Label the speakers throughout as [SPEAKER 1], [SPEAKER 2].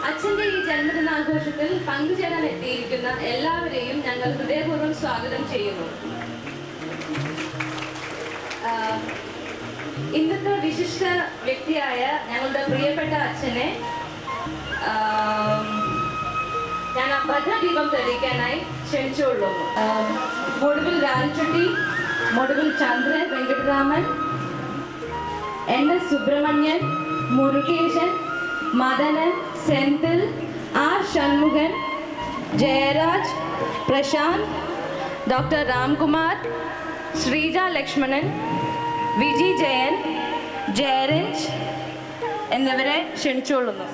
[SPEAKER 1] അച്ഛന്റെ ഈ ജന്മദിനാഘോഷത്തിൽ പങ്കുചേരാൻ എത്തിയിരിക്കുന്ന എല്ലാവരെയും ഞങ്ങൾ ഹൃദയപൂർവ്വം സ്വാഗതം ചെയ്യുന്നു. ഇന്നത്തെ വിശിഷ്ട വ്യക്തിയായ ഞങ്ങളുടെ പ്രിയപ്പെട്ട അച്ഛനെ ഞാൻ ഭദ്രദീപം തെളിയിക്കാനായി ക്ഷണിച്ചുകൊള്ളുന്നു. Moduvil Rajachutti, Moduvil Chandran Venkataraman, NS Subramanian, Murukesan, Madanan, Senthil, R Shanmukhan, Jayaraj, Prashanth, doctor Ramkumar, Sreeja Lakshmanan, Viji Jayan, Jayaranj എന്നിവരെ ക്ഷണിച്ചുകൊള്ളുന്നു.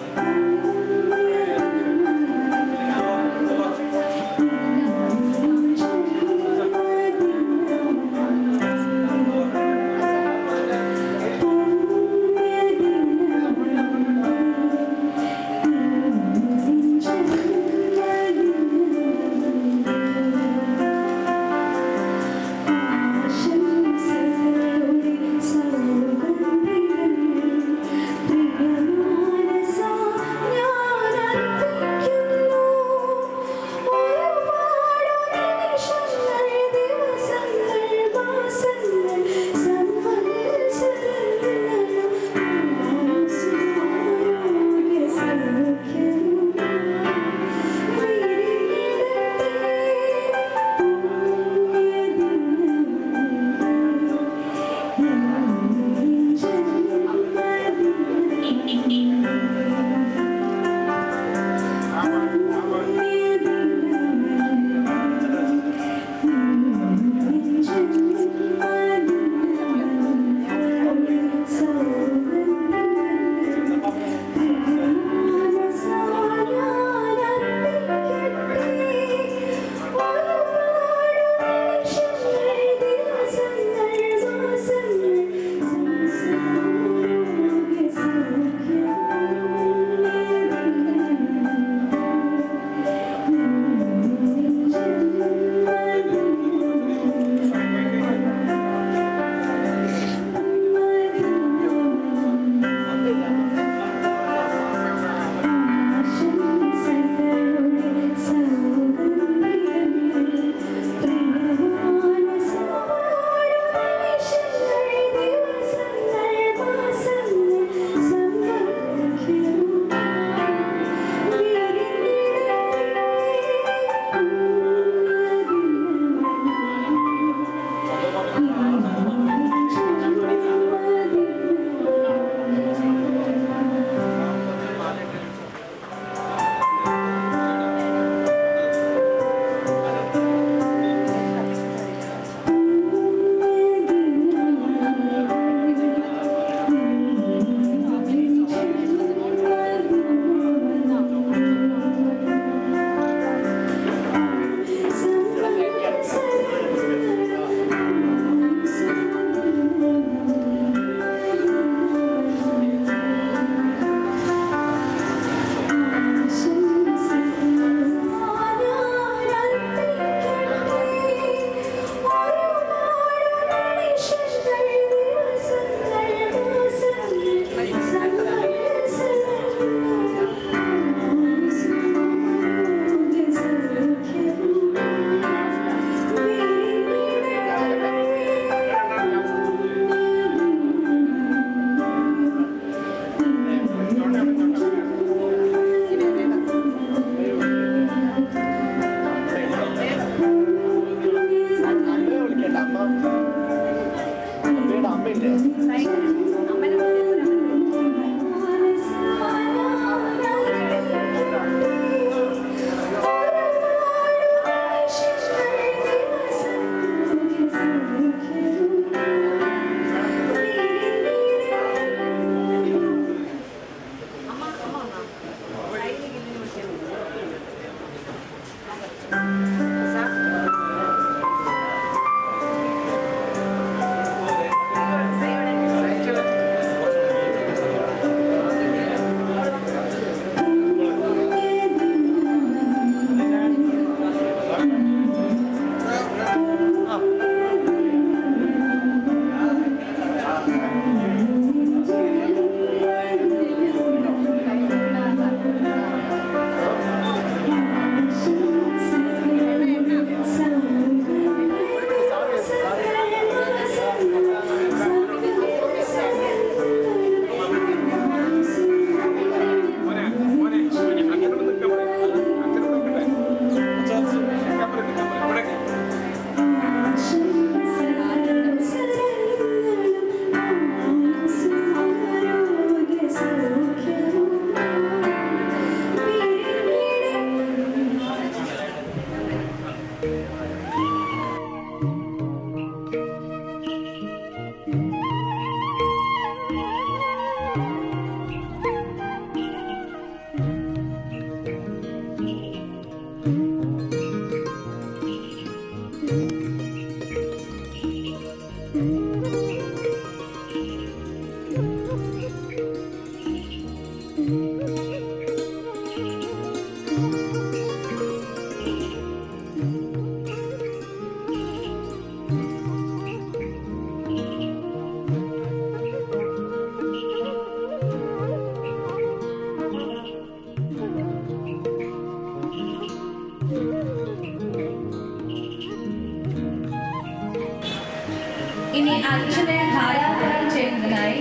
[SPEAKER 1] അച്ഛനെ ധാരാളം ചെയ്യുന്നതിനായി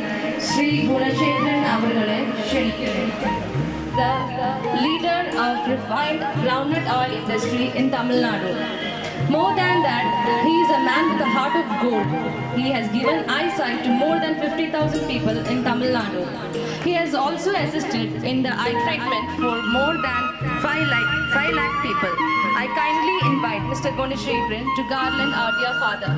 [SPEAKER 1] ശ്രീ ഗുണശേഖരൻ അവരെ ക്ഷണിക്കുന്നു. The leader of refined groundnut oil industry in Tamil Nadu. More than that, he is a man with a heart of gold. He has given eyesight to more than 50,000 people in Tamil Nadu. He has also assisted in the eye treatment for more than 5 lakh people. I kindly invite Mr. Gunashekharan to garland our dear father.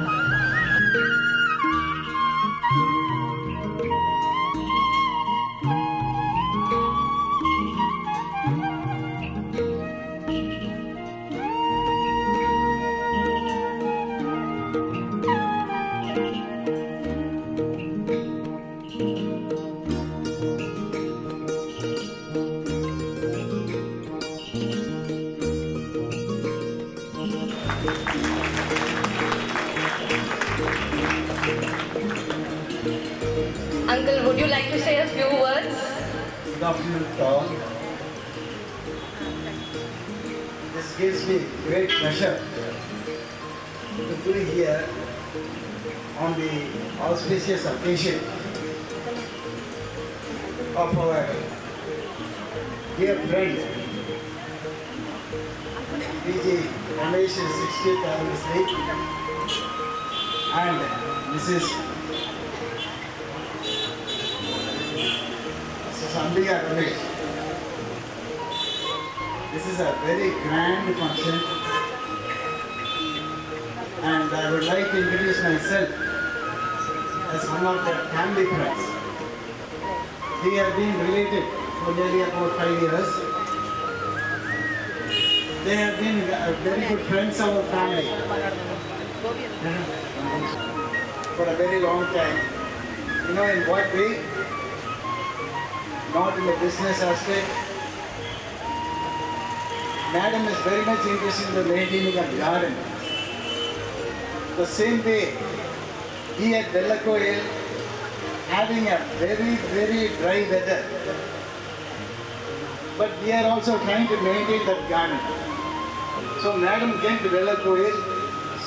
[SPEAKER 1] Uncle, would you like to say a few words?
[SPEAKER 2] Good afternoon to all. This gives me great pleasure to be here on the auspicious occasion of our dear friend PG Ramesh's 60th anniversary and Mrs. Ambika Ramesh. This is a very grand function and I would like to introduce myself as one of their family friends. We have been related for nearly about 5 years. They have been very good friends of our family for a very long time. You know in what way? Not in the business aspect. Madam is very much interested in the maintaining of garden. The same way, he at Vellakoil, having a very, very dry weather. But we are also trying to maintain that garden. So Madam came to Vellakoil,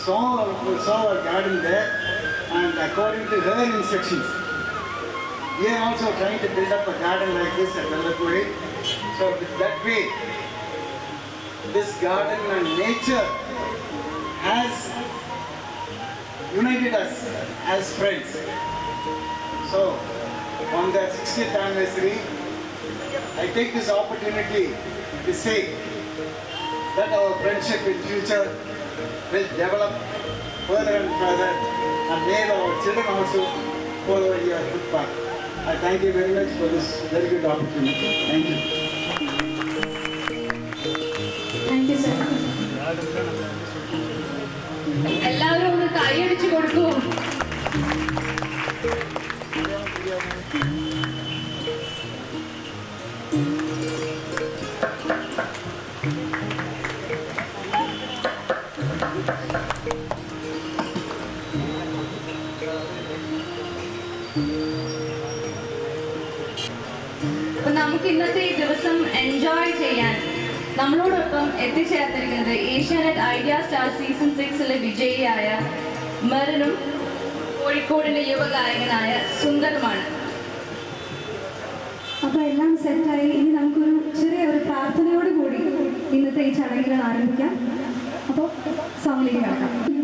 [SPEAKER 2] saw our garden there, and according to her instructions, we are also trying to build up a garden like this at Vellakoil. So that way, this garden and nature has united us as friends. So on that 60th anniversary, I take this opportunity to say that our friendship in future will develop further and further, and may our children also follow your footpath. I thank you very much for this very good opportunity. Thank you.
[SPEAKER 1] Thank you, sir. എല്ലാവരും ഒന്ന് കൈയടിച്ചു കൊടുക്കൂ. നമുക്ക് ഇന്നത്തെ ഈ ദിവസം enjoy ചെയ്യാൻ നമ്മളോടൊപ്പം എത്തിച്ചേർന്നിരിക്കുന്നത് Asianet idea star season 6 വിജയിയായ മെറിനും കോഴിക്കോടിന്റെ യുവഗായകനായ സുന്ദറുമാണ്.
[SPEAKER 3] അപ്പോൾ എല്ലാം സെറ്റായി. ഇനി നമുക്കൊരു ചെറിയൊരു പ്രാർത്ഥനയോട് കൂടി ഇന്നത്തെ ഈ ചടങ്ങുകൾ ആരംഭിക്കാം. അപ്പോൾ സോങ്ങിലേക്ക് കിടക്കാം.
[SPEAKER 4] ചേരുമ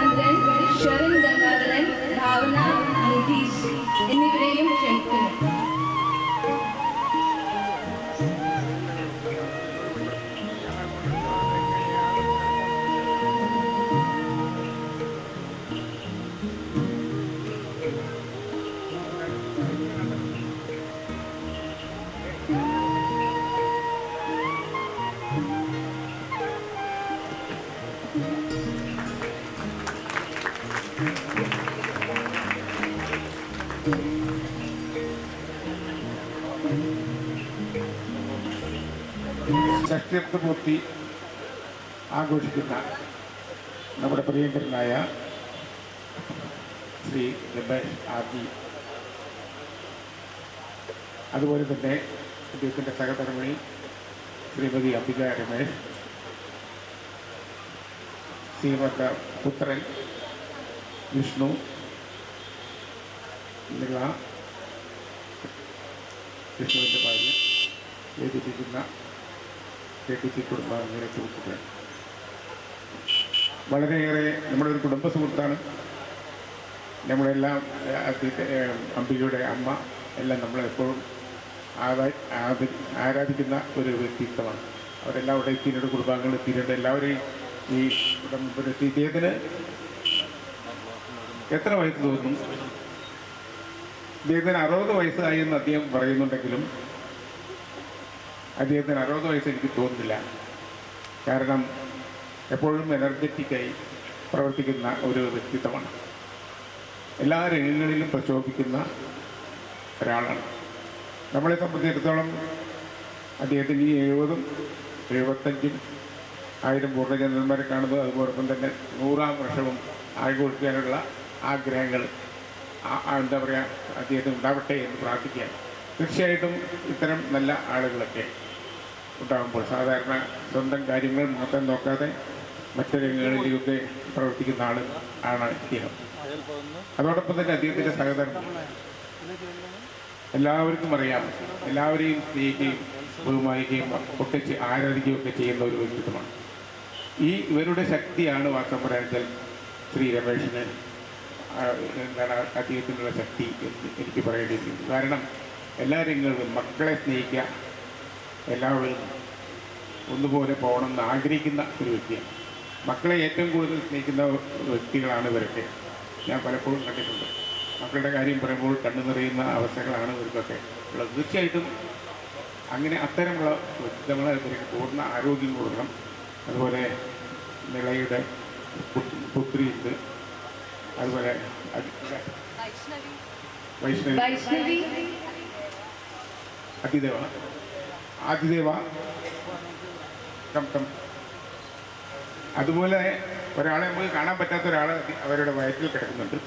[SPEAKER 1] ചന്ദ്രൻ, ഷെറിൻ ഗംഗാധരൻ, ഭാവന, നിതീഷ് എന്നിവരെയും ക്ഷണിക്കുന്നു.
[SPEAKER 4] ഷഷ്ടിപൂർത്തി ആഘോഷിക്കുന്ന നമ്മുടെ പ്രിയങ്കരനായ ശ്രീ രമേഷ് ആദി, അതുപോലെ തന്നെ അദ്ദേഹത്തിൻ്റെ സഹധർമ്മിണി ശ്രീമതി അംബിക രമേഷ്, ശ്രീമത്ത പുത്രൻ വിഷ്ണു എന്നിവ, വിഷ്ണുവിൻ്റെ ഭാര്യ, വേദിപ്പിക്കുന്ന KTC കുടുംബാംഗങ്ങളെ കുറിച്ചിട്ട് വളരെയേറെ നമ്മുടെ ഒരു കുടുംബ സുഹൃത്താണ്. നമ്മളെല്ലാം അംബികയുടെ അമ്മ എല്ലാം നമ്മളെപ്പോഴും ആരാധിക്കുന്ന ഒരു വ്യക്തിത്വമാണ്. അവരെല്ലാം അവിടെ എത്തിയിട്ടുണ്ട്, കുടുംബാംഗങ്ങൾ എത്തിയിട്ടുണ്ട്. എല്ലാവരെയും ഈ കുടുംബത്തിലെത്തി. ഇദ്ദേഹത്തിന് എത്ര വയസ്സ് തോന്നുന്നു? ഇദ്ദേഹത്തിന് 60 വയസ്സായി എന്ന് അദ്ദേഹം പറയുന്നുണ്ടെങ്കിലും അദ്ദേഹത്തിന് 60 വയസ്സ് എനിക്ക് തോന്നുന്നില്ല. കാരണം എപ്പോഴും എനർജറ്റിക്കായി പ്രവർത്തിക്കുന്ന ഒരു വ്യക്തിത്വമാണ്. എല്ലാ രംഗങ്ങളിലും പ്രക്ഷോഭിക്കുന്ന ഒരാളാണ്. നമ്മളെ സംബന്ധിച്ചിടത്തോളം അദ്ദേഹത്തിന് ഈ 70ഉം 75ഉം 1000 പൂർണ്ണചന്ദ്രന്മാരെ കാണുന്നത്, അതുപോലൊപ്പം തന്നെ 100ാം വർഷവും ആഘോഷിക്കാനുള്ള ആഗ്രഹങ്ങൾ എന്താ പറയുക, അദ്ദേഹത്തിന് ഉണ്ടാവട്ടെ എന്ന് പ്രാർത്ഥിക്കാൻ. തീർച്ചയായിട്ടും ഇത്തരം നല്ല ആളുകളൊക്കെ ഉണ്ടാകുമ്പോൾ സാധാരണ സ്വന്തം കാര്യങ്ങൾ മാത്രം നോക്കാതെ മറ്റു രംഗങ്ങളിലൊക്കെ പ്രവർത്തിക്കുന്ന ആണ് ഇദ്ദേഹം. അതോടൊപ്പം തന്നെ അദ്ദേഹത്തിൻ്റെ സഹധർമ്മം എല്ലാവർക്കും അറിയാം. എല്ലാവരെയും സ്നേഹിക്കുകയും ബഹുമാനിക്കുകയും ഒക്കെ ആരാധിക്കുകയും ഒക്കെ ചെയ്യുന്ന ഒരു വ്യക്തിത്വമാണ്. ഇവരുടെ ശക്തിയാണ് വാസ്തവം പറയാൻ ശ്രീ രമേഷിന് എന്താണ് അദ്ദേഹത്തിനുള്ള ശക്തി എന്ന് എനിക്ക് പറയേണ്ടിയിരിക്കുന്നു. കാരണം എല്ലാ രംഗങ്ങളിലും മക്കളെ സ്നേഹിക്കുക, എല്ലാവരും ഒന്നുപോലെ പോകണമെന്ന് ആഗ്രഹിക്കുന്ന ഒരു വ്യക്തിയാണ്. മക്കളെ ഏറ്റവും കൂടുതൽ സ്നേഹിക്കുന്ന വ്യക്തികളാണ് ഇവരൊക്കെ. ഞാൻ പലപ്പോഴും കണ്ടിട്ടുണ്ട്. മക്കളുടെ കാര്യം പറയുമ്പോൾ കണ്ണു നിറയുന്ന അവസ്ഥകളാണ് ഇവർക്കൊക്കെ ഉള്ളത്. തീർച്ചയായിട്ടും അങ്ങനെ അത്തരമുള്ള വ്യക്തിത്വങ്ങൾ ഇവർക്ക് പൂർണ്ണ ആരോഗ്യം കൊടുക്കണം. അതുപോലെ നിളയുടെ പുത്രിയുണ്ട്, അതുപോലെ വൈഷ്ണവി, ആദിദേവ കം അതുപോലെ ഒരാളെ നമുക്ക് കാണാൻ പറ്റാത്ത ഒരാൾ അവരുടെ വയറ്റിൽ കിടക്കുന്നുണ്ട്.